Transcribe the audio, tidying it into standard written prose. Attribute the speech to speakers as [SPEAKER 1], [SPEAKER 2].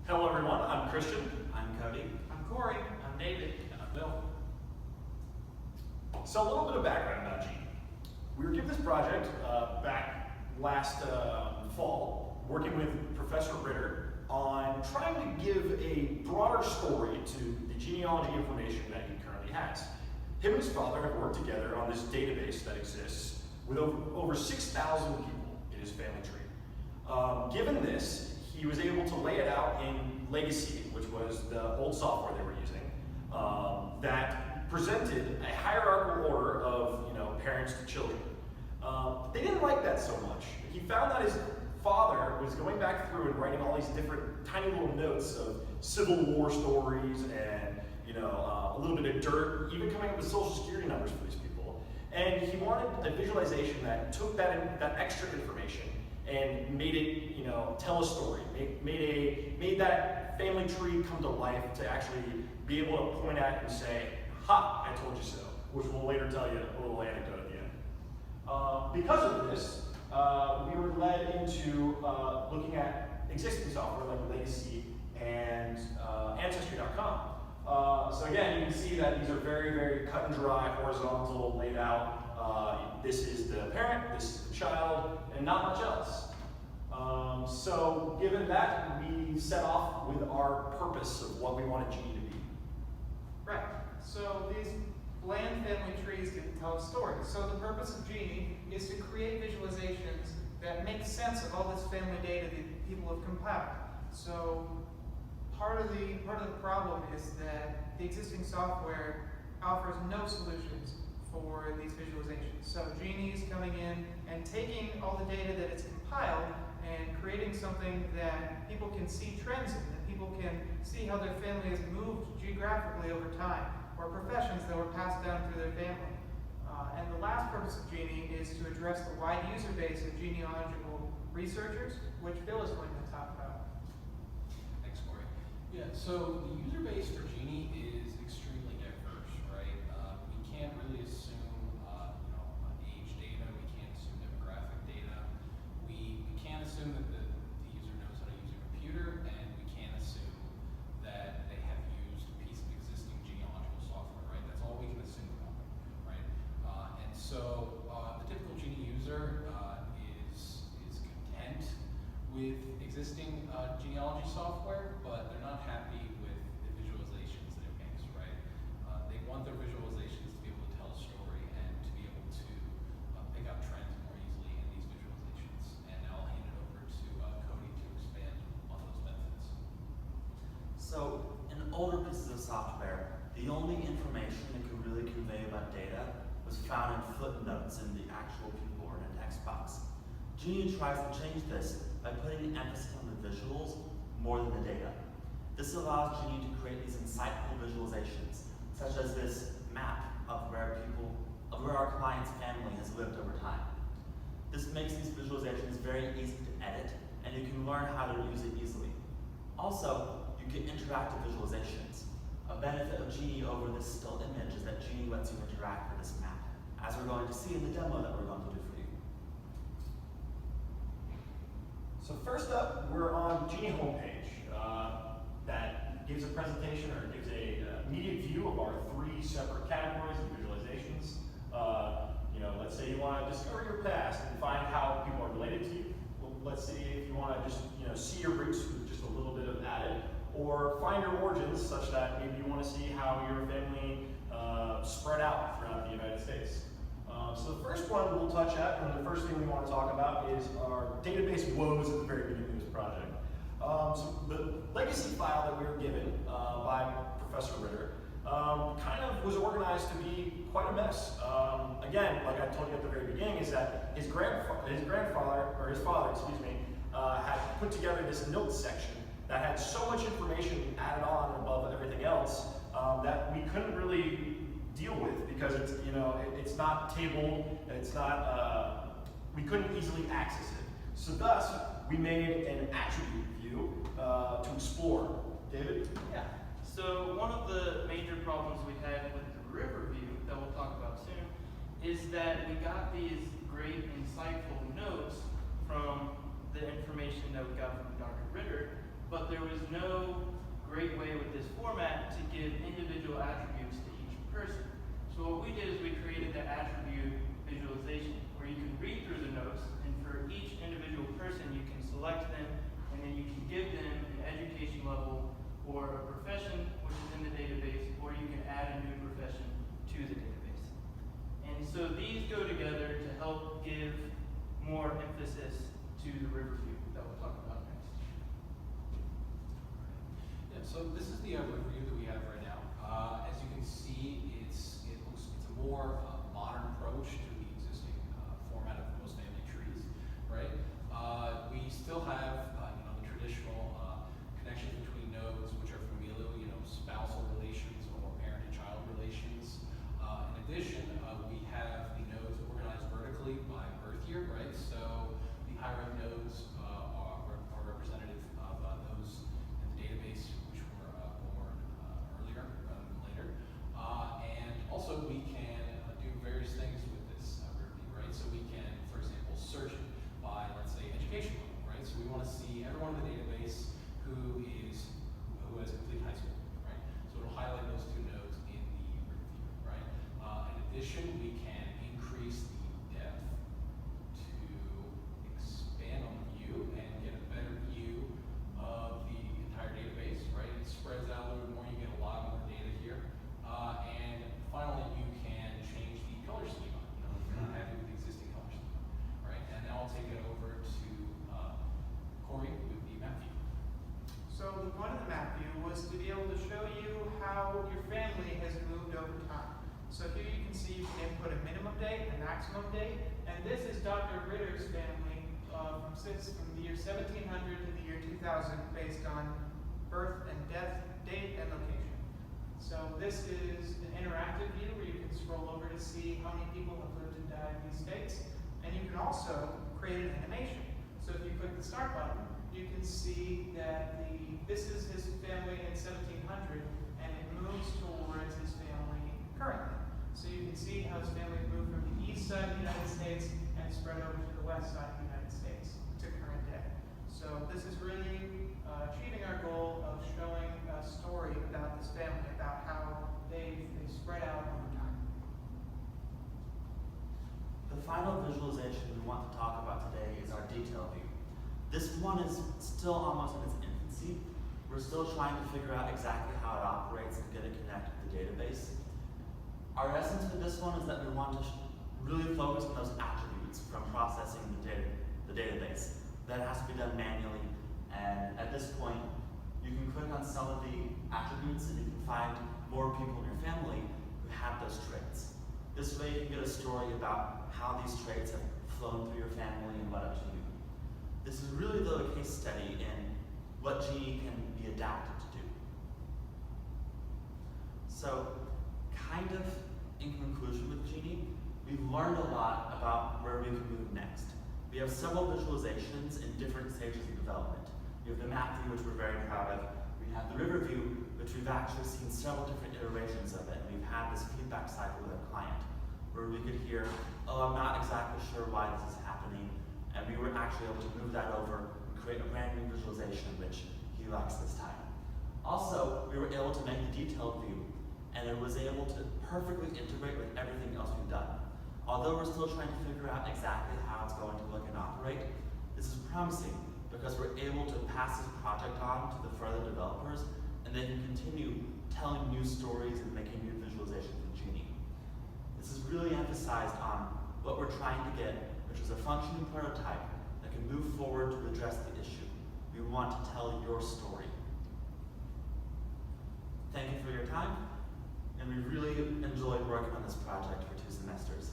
[SPEAKER 1] Hello everyone, I'm Christian.
[SPEAKER 2] I'm Cody.
[SPEAKER 3] I'm Corey. I'm David.
[SPEAKER 1] And I'm Bill. So a little bit of background about Genie. We were given this project back last fall, working with Professor Ritter on trying to give a broader story to the genealogy information that he currently has. Him and his father have worked together on this database that exists with over 6,000 people in his family tree. Given this, he was able to lay it out in Legacy, which was the old software they were using, that presented a hierarchical order of parents to children. They didn't like that so much. He found that his father was going back through and writing all these different tiny little notes of Civil War stories and a little bit of dirt, even coming up with social security numbers for these people. And he wanted a visualization that took that extra information and made it, tell a story, made that family tree come to life to actually be able to point at and say, "Ha, I told you so," which we'll later tell you a little anecdote at the end. Because of this, we were led into looking at existing software like Legacy and Ancestry.com. So again, you can see that these are very, very cut and dry, horizontal, laid out. This is the parent, this is the child, and not much else. So given that, we set off with our purpose of what we wanted Genie to be.
[SPEAKER 3] Right. So these bland family trees didn't tell a story. So the purpose of Genie is to create visualizations that make sense of all this family data that people have compiled. So part of the problem is that the existing software offers no solutions for these visualizations. So Genie is coming in and taking all the data that it's compiled and creating something that people can see trends in, that people can see how their family has moved geographically over time, or professions that were passed down through their family. And the last purpose of Genie is to address the wide user base of genealogical researchers, which Bill is going to talk about.
[SPEAKER 4] Thanks, Corey. Yeah, so the user base for Genie is extremely diverse, right? We can't really assume age data, we can't assume demographic data. We can't assume that the user knows how to use a computer, and we can't assume that they have used a piece of existing genealogical software, right? That's all we can assume about them, right? And so the typical Genie user is content with existing genealogy software, but they're not happy with the visualizations that it makes, right? They want their visualizations to be able to tell a story and to be able to pick out trends more easily in these visualizations. And now I'll hand it over to Cody to expand on those benefits.
[SPEAKER 2] So in older pieces of software, the only information it could really convey about data was found in footnotes in the actual people or in a text box. Genie tries to change this by putting emphasis on the visuals more than the data. This allows Genie to create these insightful visualizations, such as this map of where our client's family has lived over time. This makes these visualizations very easy to edit, and you can learn how to use it easily. Also, you get interactive visualizations. A benefit of Genie over this still image is that Genie lets you interact with this map, as we're going to see in the demo that we're going to do for you.
[SPEAKER 1] So first up, we're on Genie homepage that gives a presentation or gives a immediate view of our 3 separate categories of visualizations. Let's say you want to discover your past and find how people are related to you. Well, let's say if you want to just see your roots with just a little bit of added, or find your origins such that maybe you want to see how your family spread out throughout the United States. So the first one we'll touch at, and the first thing we want to talk about, is our database woes at the very beginning of this project. So the legacy file that we were given by Professor Ritter kind of was organized to be quite a mess. Again, like I told you at the very beginning, is that his father, had put together this notes section that had so much information added on above everything else that we couldn't really deal with, because it's not tabled, it's not, we couldn't easily access it. So thus, we made an attribute view to explore. David?
[SPEAKER 5] Yeah. So one of the major problems we had with the river view that we'll talk about soon is that we got these great insightful notes from the information that we got from Dr. Ritter, but there was no great way with this format to give individual attributes to each person. So what we did is we created the attribute visualization, where you can read through the notes, and for each individual person you can select them, and then you can give them an education level or a profession which is in the database, or you can add a new profession to the database. And so these go together to help give more emphasis to the river view that we'll talk about next.
[SPEAKER 4] Yeah, so this is the overview that we have right now. As you can see, it's a more modern approach to the existing format of most family trees, right? We still have the traditional connections between nodes, which are familial, spousal relations or parent and child relations. In addition, we have the nodes organized vertically by birth year, right? So the higher up nodes are representative of those in the database which were born earlier rather than later. And also we can do various things with this review, right? So we can, for example, search it by, let's say, education level, right? So we want to see everyone in the database who has completed high school, right? So it'll highlight those two nodes in the review, right? In addition, we can increase the depth to expand on the view and get a better view of the entire database, right? It spreads out a little bit more, you get a lot more data here. And finally, you can change the color schema, if you're not happy with the existing color schema, right? And now I'll take it over to Corey with the map view.
[SPEAKER 3] So the point of the map view was to be able to show you how your family has moved over time. So here you can see you can input a minimum date, a maximum date, and this is Dr. Ritter's family from the year 1700 to the year 2000 based on birth and death date and location. So this is an interactive view where you can scroll over to see how many people have lived and died in these states, and you can also create an animation. So if you click the start button, you can see that this is his family in 1700, and it moves towards his family currently. So you can see how his family moved from the east side of the United States and spread over to the west side of the United States to current day. So this is really achieving our goal of showing a story about this family, about how they spread out over time.
[SPEAKER 2] The final visualization we want to talk about today is our detail view. This one is still almost in its infancy. We're still trying to figure out exactly how it operates and get it connected to the database. Our essence for this one is that we want to really focus on those attributes from processing the database. That has to be done manually, and at this point, you can click on some of the attributes and you can find more people in your family who have those traits. This way you can get a story about how these traits have flown through your family and led up to you. This is really, though, a case study in what Genie can be adapted to do. So, kind of in conclusion with Genie, we've learned a lot about where we can move next. We have several visualizations in different stages of development. We have the map view, which we're very proud of. We have the river view, which we've actually seen several different iterations of it. And we've had this feedback cycle with a client, where we could hear, oh, I'm not exactly sure why this is happening. And we were actually able to move that over and create a brand new visualization, which he likes this time. Also, we were able to make the detailed view, and it was able to perfectly integrate with everything else we've done. Although we're still trying to figure out exactly how it's going to look and operate, this is promising because we're able to pass this project on to the further developers, and they can continue telling new stories and making new visualizations with Genie. This is really emphasized on what we're trying to get, which is a functioning prototype that can move forward to address the issue. We want to tell your story. Thank you for your time, and we really enjoyed working on this project for 2 semesters.